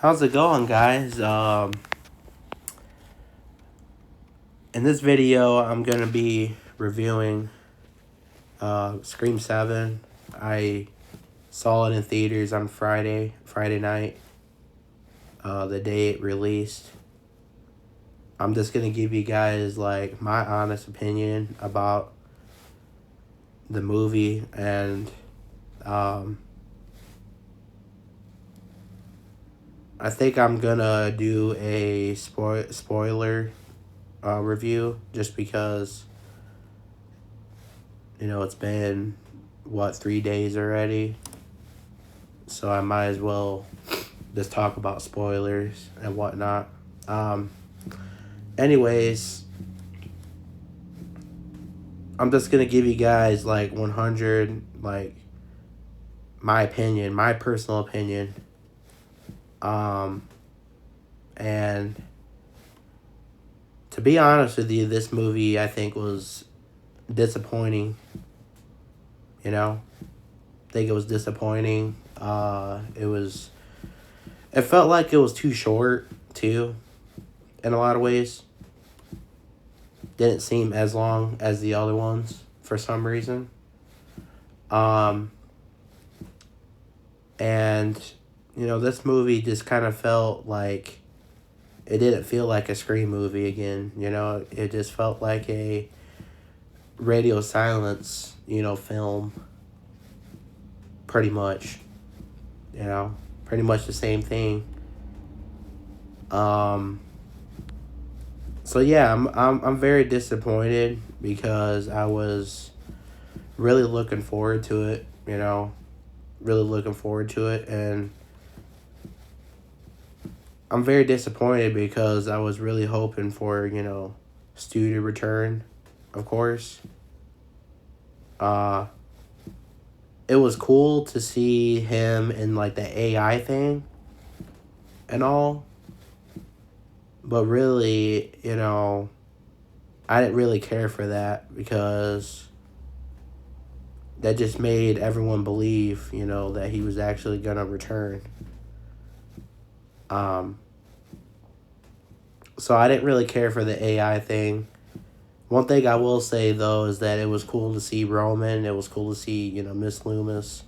How's it going, guys? In this video, I'm gonna be reviewing Scream 7. I saw it in theaters on Friday night, the day it released. I'm just gonna give you guys like my honest opinion about the movie, and I think I'm gonna do a spoiler review just because it's been 3 days already, so I might as well just talk about spoilers and whatnot. Anyways, I'm just gonna give you guys like 100, like my opinion, my personal opinion. And to be honest with you, this movie I think was disappointing. I think it was disappointing. It felt like it was too short too, in a lot of ways. Didn't seem as long as the other ones for some reason. And this movie just kind of felt like it didn't feel like a Scream movie again. It just felt like a radio silence, film. Pretty much, pretty much the same thing. So yeah, I'm very disappointed because I was really looking forward to it. Really looking forward to it, and I'm very disappointed because I was really hoping for Stu to return, of course. It was cool to see him in like the AI thing and all, but really, I didn't really care for that because that just made everyone believe, that he was actually gonna return. So I didn't really care for the AI thing. One thing I will say though is that it was cool to see Roman. It was cool to see Miss Loomis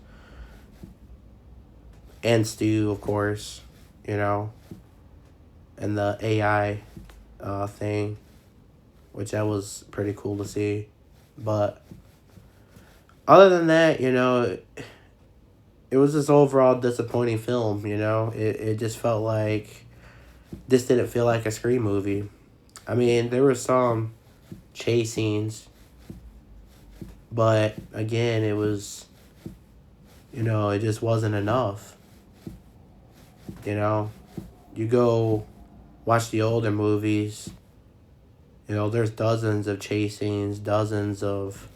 and Stu, of course, and the AI thing, which that was pretty cool to see. But other than that, it was this overall disappointing film. It just felt like this didn't feel like a Scream movie. I mean, there were some chase scenes, but again, it was, it just wasn't enough. You go watch the older movies, there's dozens of chase scenes, dozens of,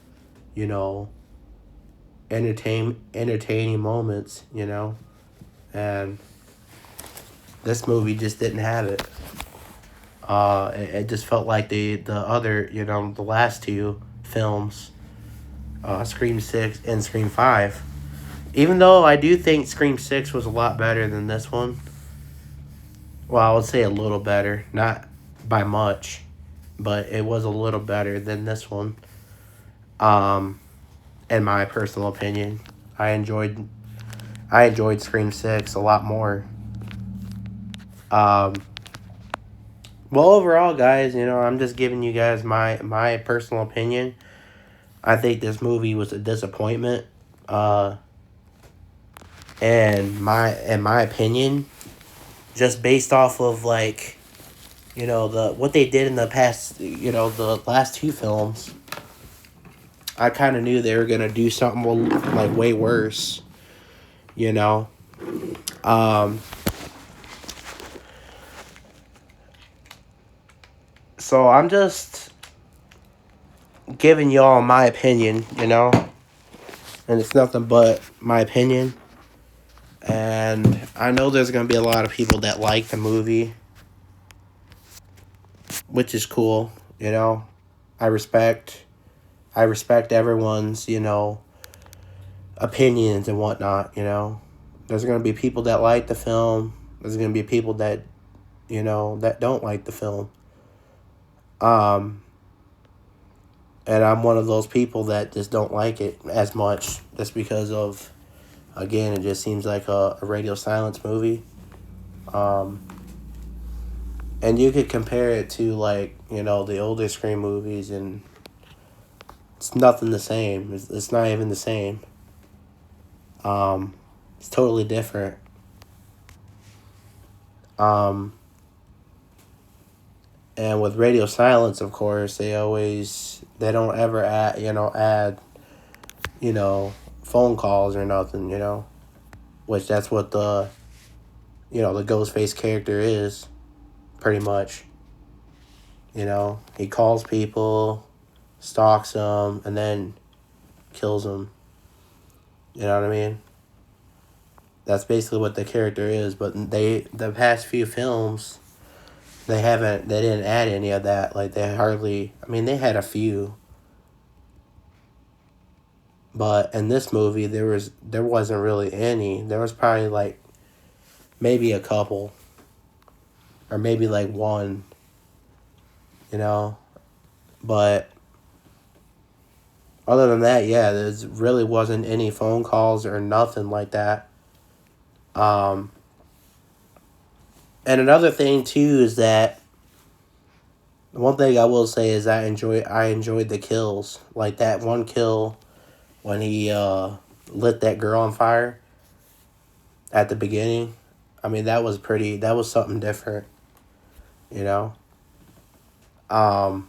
entertaining moments, and this movie just didn't have it. It just felt like the other, the last two films, Scream 6 and Scream 5. Even though I do think Scream 6 was a lot better than this one. Well, I would say a little better. Not by much, but it was a little better than this one. In my personal opinion. I enjoyed Scream 6 a lot more. Well, overall, guys, I'm just giving you guys my personal opinion. I think this movie was a disappointment. And my opinion, just based off of like, the what they did in the past, the last two films, I kind of knew they were gonna do something like way worse. So I'm just giving y'all my opinion, and it's nothing but my opinion. And I know there's gonna be a lot of people that like the movie, which is cool. I respect everyone's opinions and whatnot. There's gonna be people that like the film. There's gonna be people that, that don't like the film. Um, and I'm one of those people that just don't like it as much, just because of, again, it just seems like a radio silence movie. Um, and you could compare it to, like, the older Scream movies, and it's nothing the same. It's not even the same. It's totally different. And with radio silence, of course, they don't ever add phone calls or nothing, which that's what the Ghostface character is, pretty much. He calls people, stalks them, and then kills them. You know what I mean? That's basically what the character is. But the past few films, they didn't add any of that. Like, they they had a few. But in this movie, there wasn't really any. There was probably, like, maybe a couple. Or maybe, like, one. But other than that, yeah, there really wasn't any phone calls or nothing like that. And another thing too is that one thing I will say is I enjoyed the kills. Like that one kill when he lit that girl on fire at the beginning. I mean, that was something different, you know. That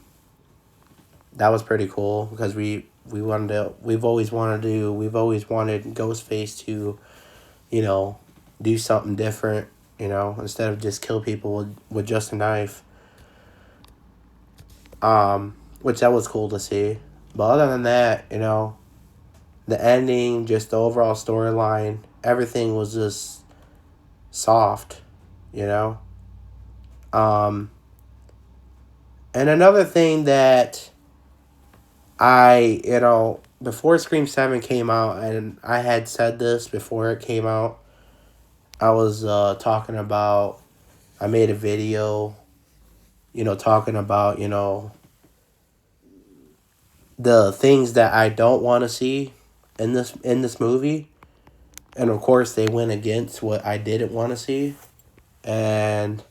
was pretty cool because we've always wanted Ghostface to, do something different, instead of just kill people with just a knife. Which that was cool to see. But other than that, the ending, just the overall storyline, everything was just soft, you know. And another thing that before Scream 7 came out, and I had said this before it came out, I was talking about, I made a video, talking about, the things that I don't want to see in this movie. And of course, they went against what I didn't want to see. And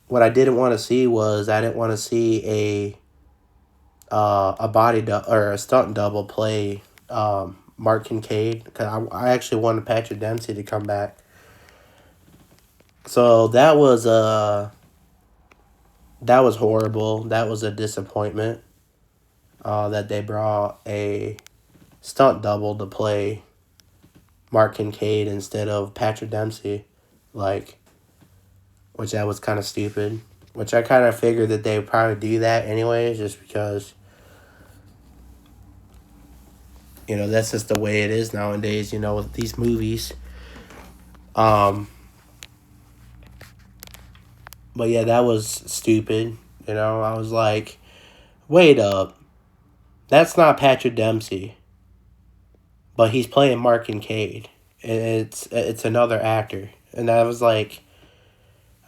what I didn't want to see was I didn't want to see or a stunt double play Mark Kincaid, because I actually wanted Patrick Dempsey to come back. So that was horrible. That was a disappointment. That they brought a stunt double to play Mark Kincaid instead of Patrick Dempsey, which that was kind of stupid. Which I kind of figured that they would probably do that anyways, just because, that's just the way it is nowadays, with these movies. But yeah, that was stupid. I was like, wait up. That's not Patrick Dempsey. But he's playing Mark Kincaid. And it's another actor. And I was like,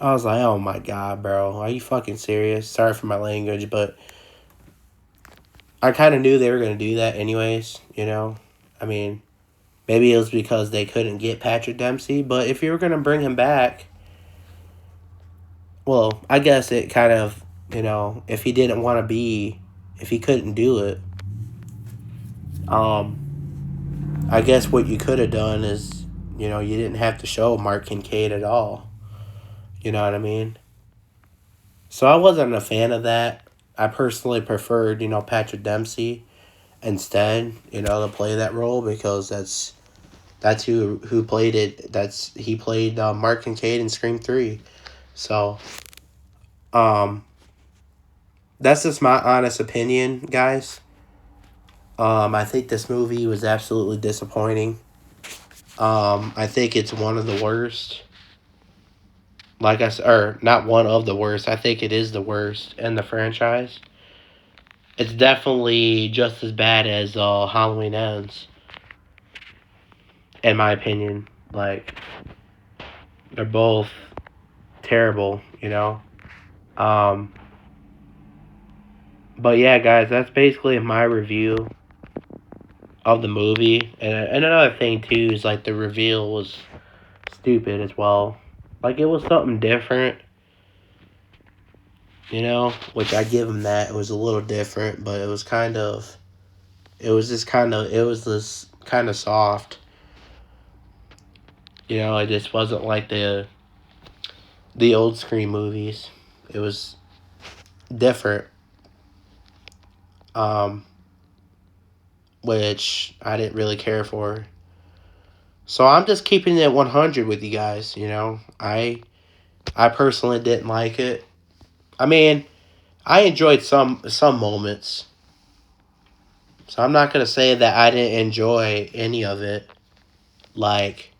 oh my God, bro. Are you fucking serious? Sorry for my language, but I kind of knew they were going to do that anyways, I mean, maybe it was because they couldn't get Patrick Dempsey, but if you were going to bring him back, well, I guess it kind of, if he didn't want to if he couldn't do it, I guess what you could have done is, you didn't have to show Mark Kincaid at all. You know what I mean? So I wasn't a fan of that. I personally preferred, Patrick Dempsey instead, to play that role, because that's who played it. He played Mark Kincaid in Scream 3. So, that's just my honest opinion, guys. I think this movie was absolutely disappointing. I think it's one of the worst. Like I said, or not one of the worst. I think it is the worst in the franchise. It's definitely just as bad as Halloween Ends, in my opinion. Like, They're both terrible, you know. Um, but yeah, guys, that's basically my review of the movie. And another thing too is like the reveal was stupid as well. Like it was something different, you know, which I give him that. It was a little different, but it was this kind of soft. You know, it just wasn't like the old Scream movies. It was different. Um, which I didn't really care for. So I'm just keeping it 100 with you guys, you know. I personally didn't like it. I mean, I enjoyed some moments. So I'm not going to say that I didn't enjoy any of it. Like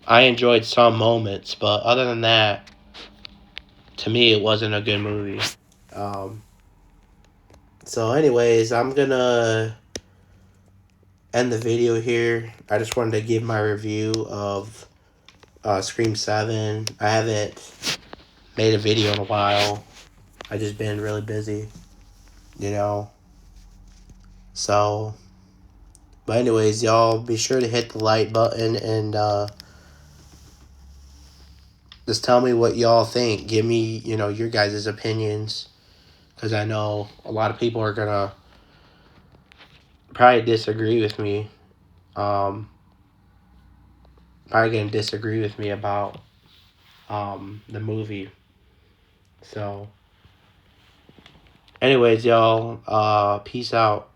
I enjoyed some moments, but other than that, to me it wasn't a good movie. Um so anyways, I'm going to end the video here. I just wanted to give my review of Scream 7. I haven't made a video in a while. I just been really busy, you know. So, but anyways, y'all be sure to hit the like button and just tell me what y'all think. Give me, you know, your guys' opinions, because I know a lot of people are gonna probably disagree with me. Um, Probably gonna disagree with me about the movie. So, anyways, y'all, peace out.